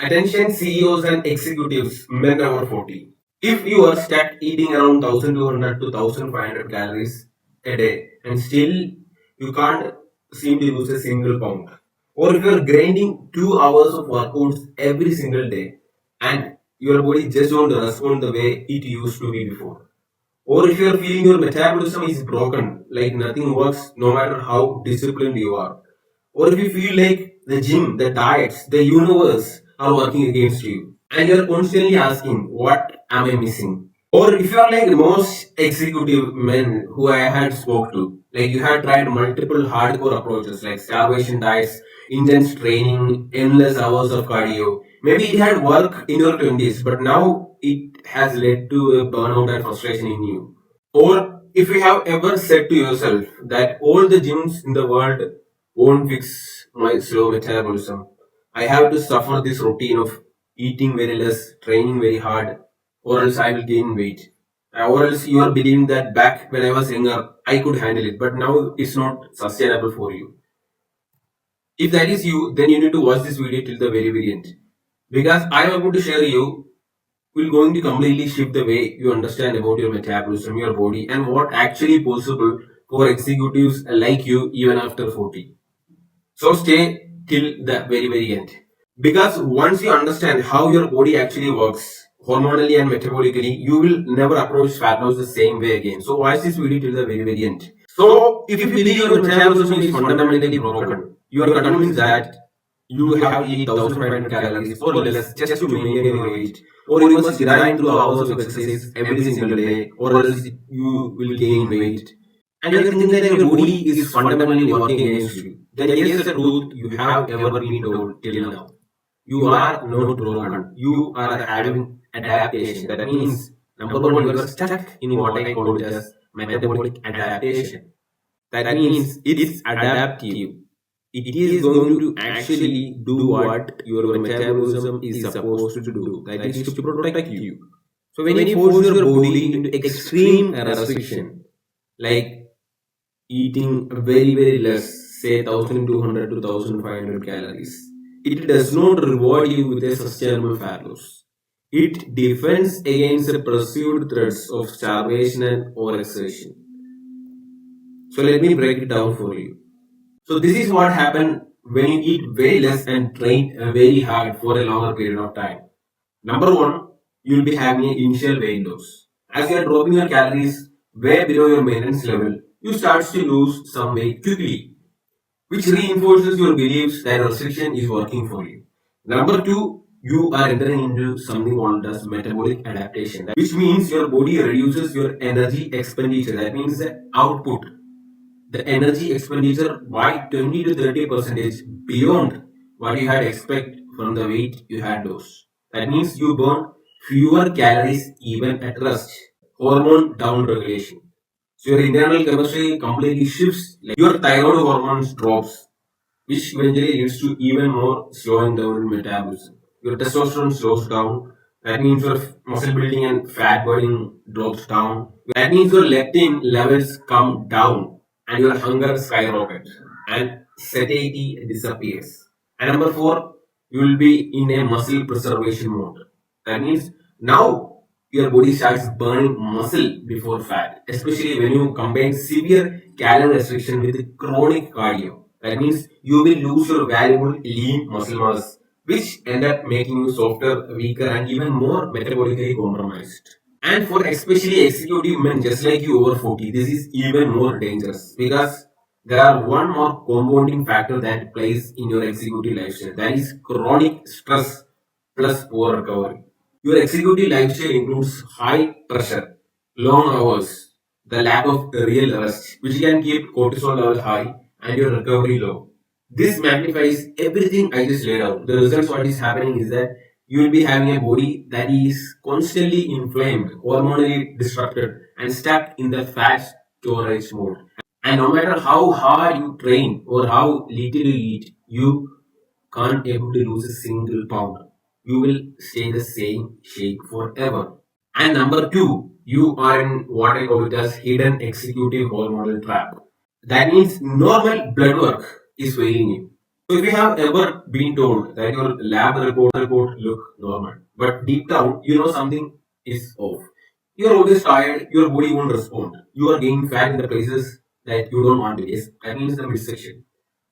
Attention CEOs and executives, men over 40. If you are stuck eating around 1200 to 1500 calories a day and still you can't seem to lose a single pound, or if you are grinding 2 hours of workouts every single day and your body just don't respond the way it used to be before, or if you are feeling your metabolism is broken, like nothing works no matter how disciplined you are, or if you feel like the gym, the diets, the universe are working against you, and you're constantly asking, what am I missing? Or if you are like most executive men who I had spoke to, like you had tried multiple hardcore approaches like starvation diets, intense training, endless hours of cardio. Maybe it had worked in your 20s, but now it has led to a burnout and frustration in you. Or if you have ever said to yourself that all the gyms in the world won't fix my slow metabolism, I have to suffer this routine of eating very less, training very hard, or else I will gain weight. Or else you are believing that back when I was younger, I could handle it, but now it's not sustainable for you. If that is you, then you need to watch this video till the very, very end. Because I am going to share you will going to completely shift the way you understand about your metabolism, your body, and what actually possible for executives like you even after 40. So stay till the very, very end. Because once you understand how your body actually works, hormonally and metabolically, you will never approach fat loss the same way again. So watch this video till the very, very end. So if you believe your metabolism is fundamentally broken, you are convinced that you have to eat 1500 calories or less just to maintain your weight, or you must grind through hours of exercise every single day, or else you will gain weight. And you think that your body is fundamentally working against you. Then here's the truth you have ever been told till now. You are not broken. You are having adaptation. That means number one, you are stuck in what I call it as metabolic adaptation. That means it's adaptive. It is going to actually do what your metabolism is supposed to do. That is to protect you. So when you force your body into extreme restriction, like eating very very less, say 1200 to 1500 calories, it does not reward you with a sustainable fat loss. It defends against the perceived threats of starvation and overexertion. So let me break it down for you. So this is what happens when you eat very less and train very hard for a longer period of time. Number one, you will be having an initial weight loss. As you are dropping your calories way below your maintenance level, you start to lose some weight quickly, which reinforces your beliefs that restriction is working for you. Number two, you are entering into something called as metabolic adaptation, which means your body reduces your energy expenditure. That means the output, the energy expenditure by 20 to 30 percentage beyond what you had expect from the weight you had lost. That means you burn fewer calories even at rest. Hormone down regulation. So your internal chemistry completely shifts. Like your thyroid hormones drops, which eventually leads to even more slowing down in metabolism. Your testosterone slows down. That means your muscle building and fat burning drops down. That means your leptin levels come down and your hunger skyrockets and satiety disappears. And number four, you will be in a muscle preservation mode. That means now your body starts burning muscle before fat, especially when you combine severe calorie restriction with chronic cardio. That means you will lose your valuable lean muscle mass, which end up making you softer, weaker, and even more metabolically compromised. And for especially executive men just like you over 40, this is even more dangerous because there are one more compounding factor that plays in your executive lifestyle, that is chronic stress plus poor recovery. Your executive lifestyle includes high pressure, long hours, the lack of real rest, which can keep cortisol level high and your recovery low. This magnifies everything I just laid out. The results what is happening is that you will be having a body that is constantly inflamed, hormonally disrupted, and stuck in the fat storage mode. And no matter how hard you train or how little you eat, you can't able to lose a single pound. You will stay the same shape forever. And number two, you are in what I call it as hidden executive hormonal trap. That means normal blood work is failing you. So if you have ever been told that your lab report look normal, but deep down you know something is off. You're always tired, your body won't respond. You are gaining fat in the places that you don't want to be. That means the midsection.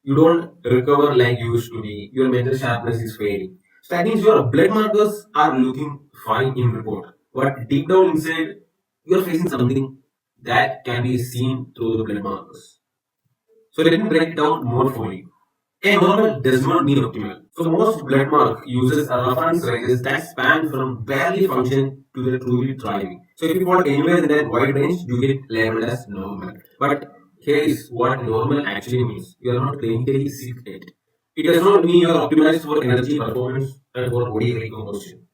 You don't recover like you used to be. Your mental sharpness is fading. So that means your blood markers are looking fine in report. But deep down inside, you're facing something that can be seen through the blood markers. So let me break it down more for you. A normal does not mean optimal. So most blood mark uses a reference ranges that span from barely function to the truly thriving. So if you fall anywhere in that wide range, you get labeled as normal. But here is what normal actually means. You are not clinically sick yet. It does not mean you are optimized for energy performance and for body recomposition.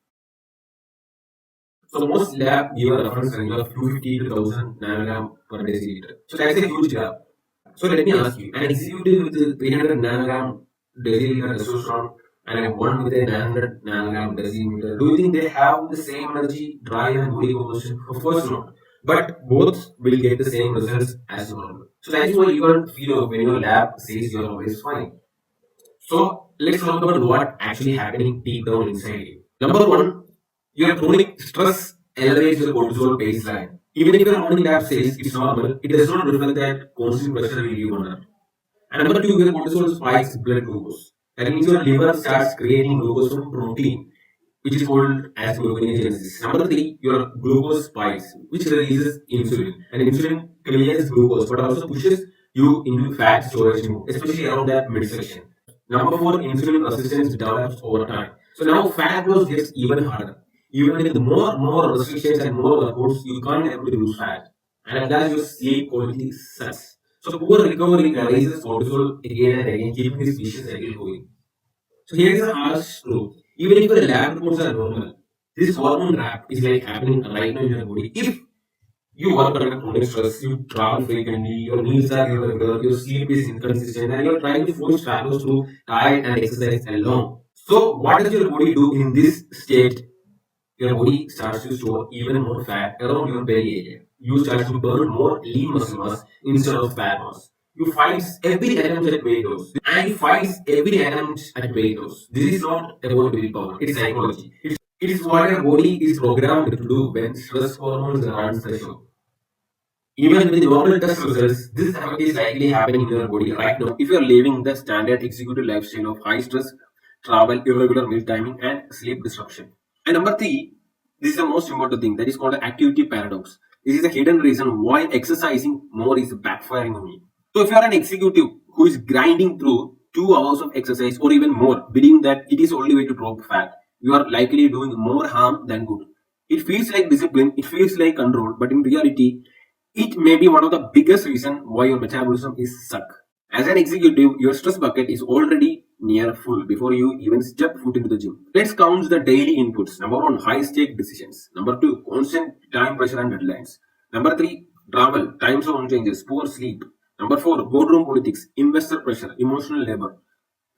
So most lab give a reference range of 250 to 1000 nanogram per deciliter. So that's a huge gap. So let me ask you, an executive with 300 nanogram deciliter testosterone and one with a 900 nanogram decimeter, do you think they have the same energy, drive, and body composition? Of course not. But both will get the same results as normal. So that is why you can't feel when your lab says you're always fine. So let's talk about what actually happening deep down inside you. Number one, your chronic stress elevates your cortisol baseline. Even if your morning lab says it's normal, it does not reflect that constant pressure will you under. And number two, your cortisol spikes blood glucose. That means your liver starts creating glucose from protein, which is called as gluconeogenesis. Number three, your glucose spikes, which releases insulin. And insulin clears glucose, but also pushes you into fat storage mode, especially around that midsection. Number four, insulin resistance develops over time. So now fat loss gets even harder. Even with more restrictions and more workouts, you can't able to lose fat. And that's your sleep quality sucks. So poor recovery raises cortisol again and again, keeping this vicious cycle going. So here is a harsh truth. Even if the lab reports are normal, this hormone trap is like happening right now in your body. If you work under chronic stress, you travel frequently, your meals are irregular, your sleep is inconsistent, and you're trying to force travels through diet and exercise alone. So, what does your body do in this state? Your body starts to store even more fat around your belly area. You start to burn more lean muscle mass instead of fat mass. You fight every attempt at weight loss. And you fight every attempt at weight loss. This is not about willpower, it's psychology. It is what your body is programmed to do when stress hormones are under pressure. Even with normal test results, this effect is likely happening in your body right now if you are living the standard executive lifestyle of high stress, travel, irregular meal timing, and sleep disruption. And number three, this is the most important thing that is called the activity paradox. This is a hidden reason why exercising more is backfiring on you. So if you are an executive who is grinding through 2 hours of exercise or even more, believing that it is only way to drop fat, you are likely doing more harm than good. It feels like discipline, it feels like control, but in reality, it may be one of the biggest reasons why your metabolism is stuck. As an executive, your stress bucket is already near full before you even step foot into the gym. Let's count the daily inputs. Number one, high stake decisions. Number two, constant time pressure and deadlines. Number three, travel, time zone changes, poor sleep. Number four, boardroom politics, investor pressure, emotional labor.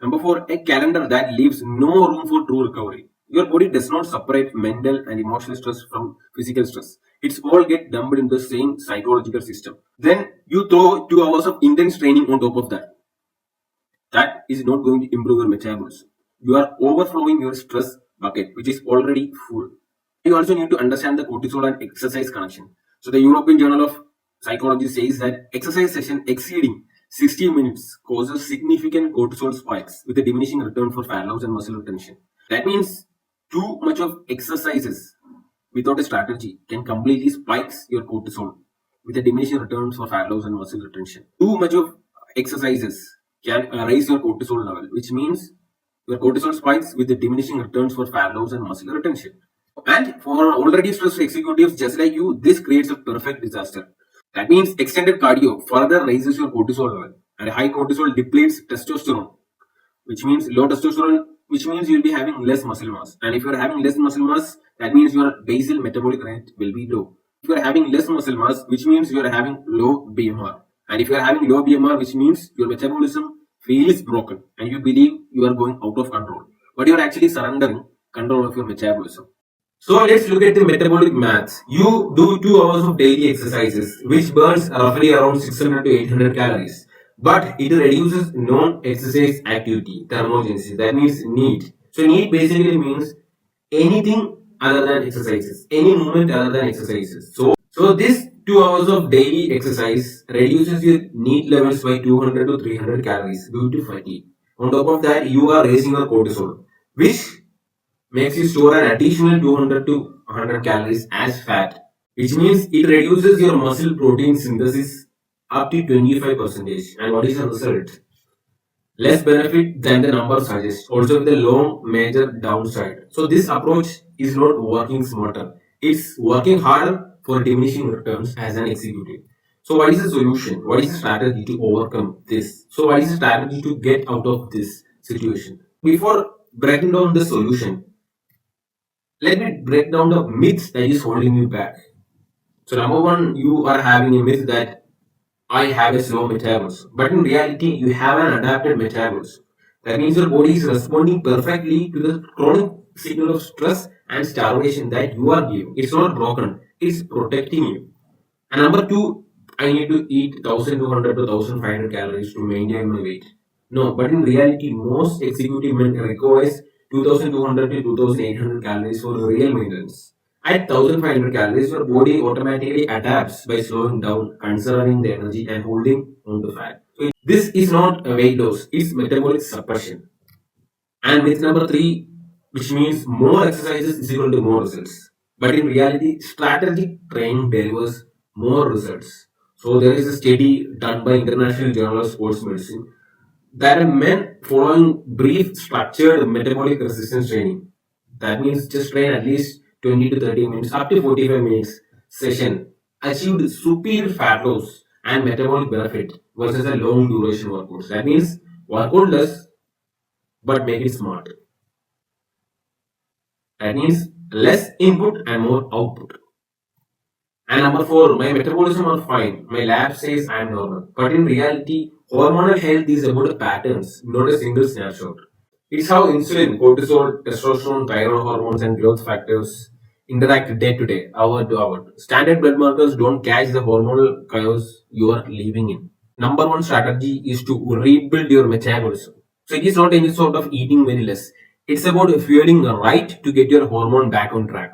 Number four, a calendar that leaves no room for true recovery. Your body does not separate mental and emotional stress from physical stress. It's all get dumped in the same psychological system. Then you throw 2 hours of intense training on top of that. That is not going to improve your metabolism. You are overflowing your stress bucket, which is already full. You also need to understand the cortisol and exercise connection. So the European Journal of Psychology says that exercise session exceeding 60 minutes causes significant cortisol spikes with a diminishing return for fat loss and muscle retention. That means too much of exercises without a strategy can completely spikes your cortisol with a diminishing returns for fat loss and muscle retention. Too much of exercises can raise your cortisol level, which means your cortisol spikes with the diminishing returns for fat loss and muscle retention. And for already stressed executives just like you, this creates a perfect disaster. That means extended cardio further raises your cortisol level, and high cortisol depletes testosterone, which means low testosterone, which means you'll be having less muscle mass. And if you're having less muscle mass, that means your basal metabolic rate will be low. If you're having less muscle mass, which means you're having low BMR. And if you're having low BMR, which means your metabolism feels broken and you believe you are going out of control. But you're actually surrendering control of your metabolism. So let's look at the metabolic maths. You do 2 hours of daily exercises, which burns roughly around 600 to 800 calories. but it reduces non-exercise activity, thermogenesis. That means need. So need basically means anything other than exercises, any movement other than exercises. So this 2 hours of daily exercise reduces your need levels by 200 to 300 calories due to fatigue. On top of that, you are raising your cortisol, which makes you store an additional 200 to 100 calories as fat, which means it reduces your muscle protein synthesis up to 25%. And what is the result? Less benefit than the number suggests, also with a long major downside. So this approach is not working smarter. It's working harder for diminishing returns as an executive. So what is the solution? What is the strategy to overcome this? So what is the strategy to get out of this situation? Before breaking down the solution, let me break down the myth that is holding you back. So number one, you are having a myth that I have a slow metabolism. But in reality, you have an adapted metabolism. That means your body is responding perfectly to the chronic signal of stress and starvation that you are giving. It's not broken, it's protecting you. And number two, I need to eat 1200 to 1500 calories to maintain my weight. No, but in reality, most executive men requires 2200 to 2800 calories for real maintenance. At 1500 calories, your body automatically adapts by slowing down, conserving the energy, and holding on to fat. So this is not a weight loss, it's metabolic suppression. And myth number three, which means more exercises is equal to more results. But in reality, strategic training delivers more results. So there is a study done by International Journal of Sports Medicine that men following brief structured metabolic resistance training, that means just train at least 20 to 30 minutes up to 45 minutes session, achieved superior fat loss and metabolic benefit versus a long duration workout. That means workout less but make it smart. That means less input and more output. And number four, my metabolism are fine. My lab says I am normal. But in reality, hormonal health is about patterns, not a single snapshot. It's how insulin, cortisol, testosterone, thyroid hormones, and growth factors interact day to day, hour to hour. Standard blood markers don't catch the hormonal chaos you are living in. Number one strategy is to rebuild your metabolism. So it is not any sort of eating very less. It's about fueling right to get your hormone back on track.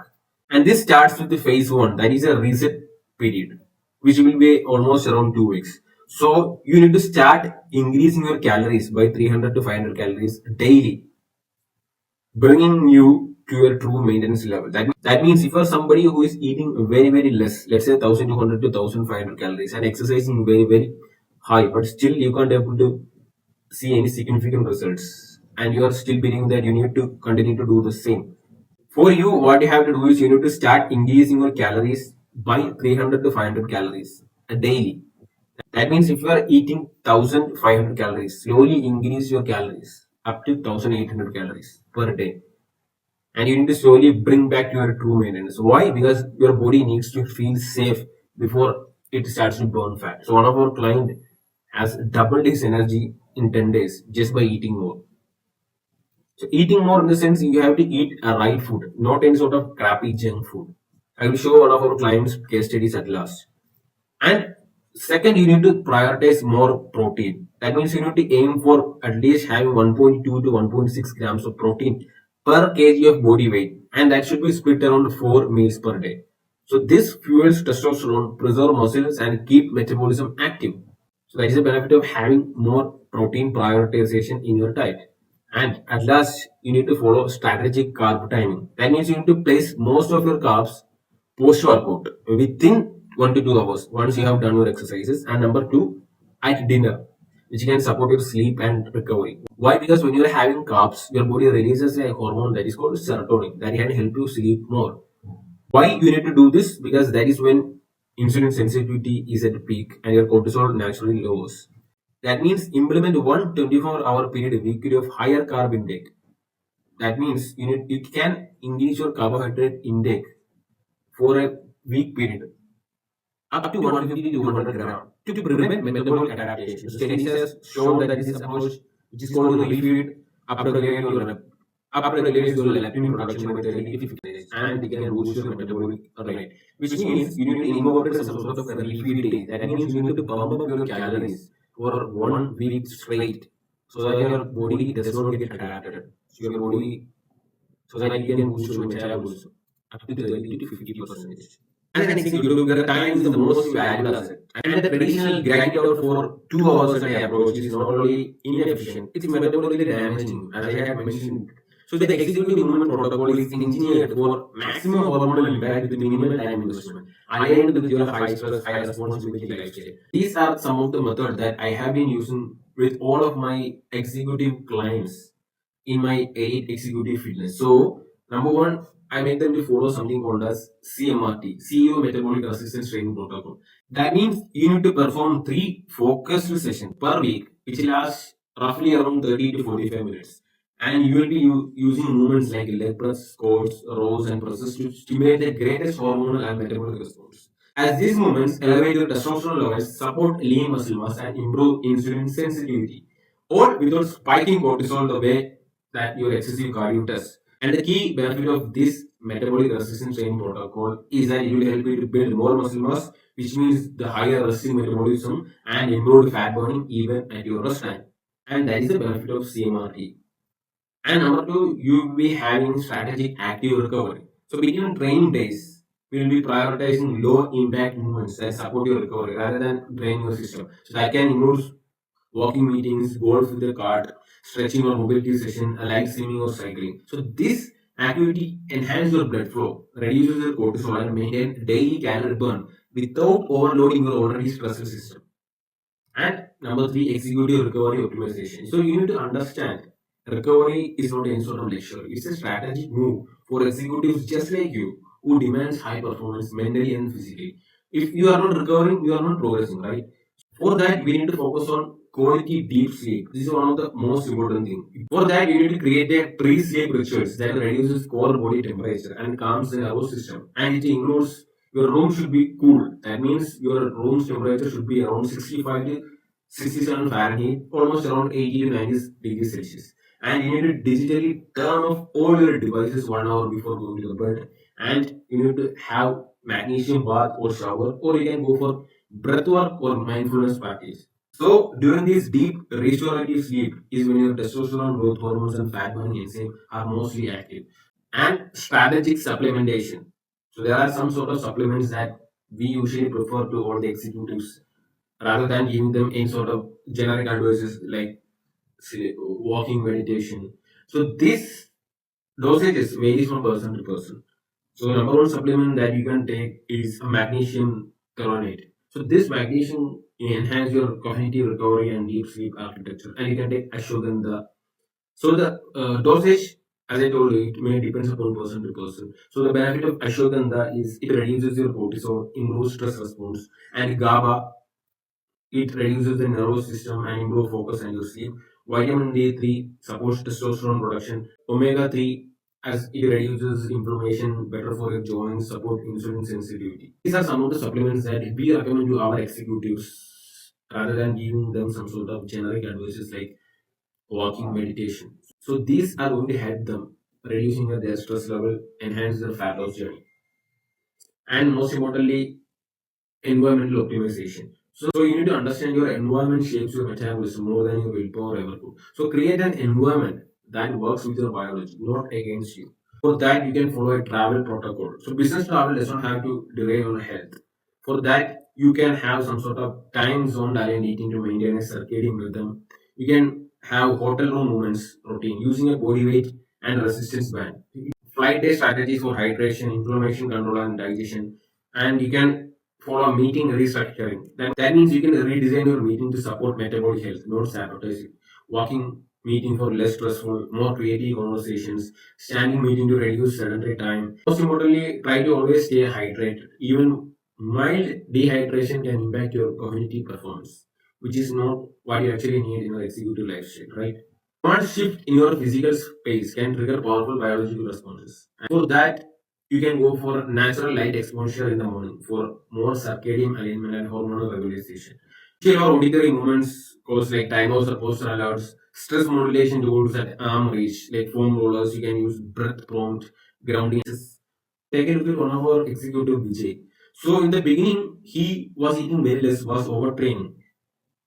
And this starts with the phase one, that is a reset period, which will be almost around 2 weeks. So you need to start increasing your calories by 300 to 500 calories daily, bringing you to your true maintenance level. That means if you are somebody who is eating very, very less, let's say 1200 to 1500 calories and exercising very, very high, but still you can't able to see any significant results, and you are still believing that you need to continue to do the same. For you, what you have to do is you need to start increasing your calories by 300 to 500 calories a daily. That means if you are eating 1500 calories, slowly increase your calories up to 1800 calories per day. And you need to slowly bring back your true maintenance. Why? Because your body needs to feel safe before it starts to burn fat. So one of our client has doubled his energy in 10 days just by eating more. So eating more in the sense you have to eat a right food, not any sort of crappy junk food. I will show one of our clients' case studies at last. And second, you need to prioritize more protein. That means you need to aim for at least having 1.2 to 1.6 grams of protein per kg of body weight, and that should be split around 4 meals per day. So this fuels testosterone, preserve muscles, and keep metabolism active. So that is the benefit of having more protein prioritization in your diet. And at last, you need to follow strategic carb timing. That means you need to place most of your carbs post workout within 1 to 2 hours once you have done your exercises. And number two, at dinner, which can support your sleep and recovery. Why? Because when you are having carbs, your body releases a hormone that is called serotonin that can help you sleep more. Why you need to do this? Because that is when insulin sensitivity is at peak and your cortisol naturally lowers. That means implement one 24-hour period weekly of higher carb intake. That means you can increase your carbohydrate intake for a week period up to 150 to 200 grams to prevent metabolic adaptation. So studies has shown that this approach, which is called the refeed, upregulates your leptin production by 30 to 50 and it can boost your metabolic rate. Which means you need to incorporate some sort of a refeed day. That means you need to pump up your calories for 1 week straight, so that your body does not get adapted. So your body, so that you can boost your metabolism up to 30 to 50%. As an executive, your time is the most valuable asset. And the traditional grind out for 2 hours a day approach is not only inefficient, it's metabolically damaging, as I had mentioned. So the executive movement protocol is engineered for maximum hormonal impact with minimal time investment, aligned with your high stress, high responsibility lifestyle. These are some of the methods that I have been using with all of my executive clients in my 8 executive fitness. So, number one, I make them to follow something called as CMRT, CEO Metabolic Resistance Training Protocol. That means you need to perform 3 focused sessions per week, which lasts roughly around 30 to 45 minutes. And you will be using movements like leg press, squats, rows, and presses to stimulate the greatest hormonal and metabolic response. As these movements elevate your testosterone levels, support lean muscle mass, and improve insulin sensitivity, all without spiking cortisol the way that your excessive cardio does. And the key benefit of this metabolic resistance training protocol is that it will help you to build more muscle mass, which means the higher resting metabolism and improved fat burning even at your rest time. And that is the benefit of CMRT. And number two, you will be having strategic active recovery. So between training days, we will be prioritizing low impact movements that support your recovery rather than drain your system. So that can include walking meetings, golf with the cart, stretching or mobility session, like swimming or cycling. So this activity enhances your blood flow, reduces your cortisol, and maintain daily calorie burn without overloading your already stressed system. And number three, executive recovery optimization. So you need to understand recovery is not any sort of luxury. It's a strategic move for executives just like you who demands high performance mentally and physically. If you are not recovering, you are not progressing, right? For that, we need to focus on quality deep sleep. This is one of the most important things. For that, you need to create a pre-sleep rituals that reduces core body temperature and calms the nervous system. And it includes your room should be cool. That means your room's temperature should be around 65 to 67 Fahrenheit, almost around 80 to 90 degrees Celsius. And you need to digitally turn off all your devices 1 hour before going to the bed. And you need to have magnesium bath or shower, or you can go for breathwork or mindfulness practice. So during this deep restorative sleep is when your testosterone, growth hormones, and fat burning enzymes are mostly active. And strategic supplementation. So there are some sort of supplements that we usually prefer to all the executives rather than giving them any sort of generic advices like say, walking meditation. So this dosages varies from person to person. So number one supplement that you can take is a magnesium chloride. So this magnesium enhance your cognitive recovery and deep sleep architecture, and you can take ashwagandha. So the dosage, as I told you, it may depends upon person to person. So the benefit of ashwagandha is it reduces your cortisol, improves stress response, and GABA, it reduces the nervous system and improve focus and your sleep. Vitamin D3 supports testosterone production. Omega 3 as it reduces inflammation, better for your joints, support insulin sensitivity. These are some of the supplements that we recommend to our executives rather than giving them some sort of generic advices like walking meditation. So these are going to help them reducing their stress level, enhance their fat loss journey, and most importantly, environmental optimization. So you need to understand your environment shapes your metabolism more than your willpower ever could. So create an environment that works with your biology, not against you. For that, you can follow a travel protocol. So business travel does not have to derail on health. For that, you can have some sort of time zone aligned eating to maintain a circadian rhythm. You can have hotel room movements routine using a body weight and resistance band. Flight day strategies for hydration, inflammation control, and digestion. And you can follow meeting restructuring. That means you can redesign your meeting to support metabolic health, not sabotage it. Walking meeting for less stressful, more creative conversations, standing meeting to reduce sedentary time. Most importantly, try to always stay hydrated. Even mild dehydration can impact your cognitive performance, which is not what you actually need in your executive lifestyle, right? One shift in your physical space can trigger powerful biological responses. And for that, you can go for natural light exposure in the morning for more circadian alignment and hormonal regulation. Your auditory movements cause like timers or posture alerts, stress modulation tools at arm reach, like foam rollers. You can use breath prompt, grounding. Take a look at one of our executive Vijay. So in the beginning, he was eating very less, was overtraining.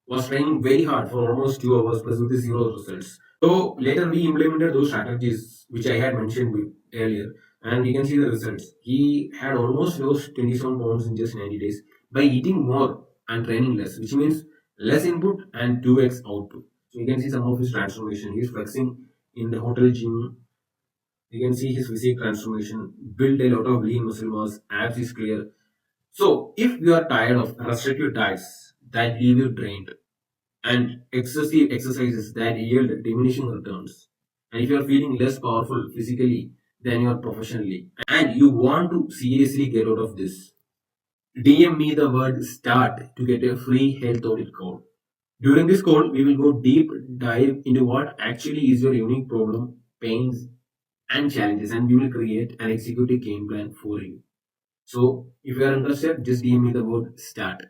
was trying very hard for almost 2 hours plus with zero results. So later we implemented those strategies which I had mentioned earlier, and we can see the results. He had almost lost 27 pounds in just 90 days by eating more and training less, which means less input and 2x output. So you can see some of his transformation. He's flexing in the hotel gym. You can see his physique transformation, build a lot of lean muscle mass, abs is clear. So if you are tired of restrictive diets that leave you drained, and excessive exercises that yield diminishing returns, and if you are feeling less powerful physically than you are professionally, and you want to seriously get out of this, DM me the word START to get a free health audit call. During this call, we will go deep dive into what actually is your unique problem, pains, and challenges, and we will create an executive game plan for you. So, if you are interested, just DM me the word START.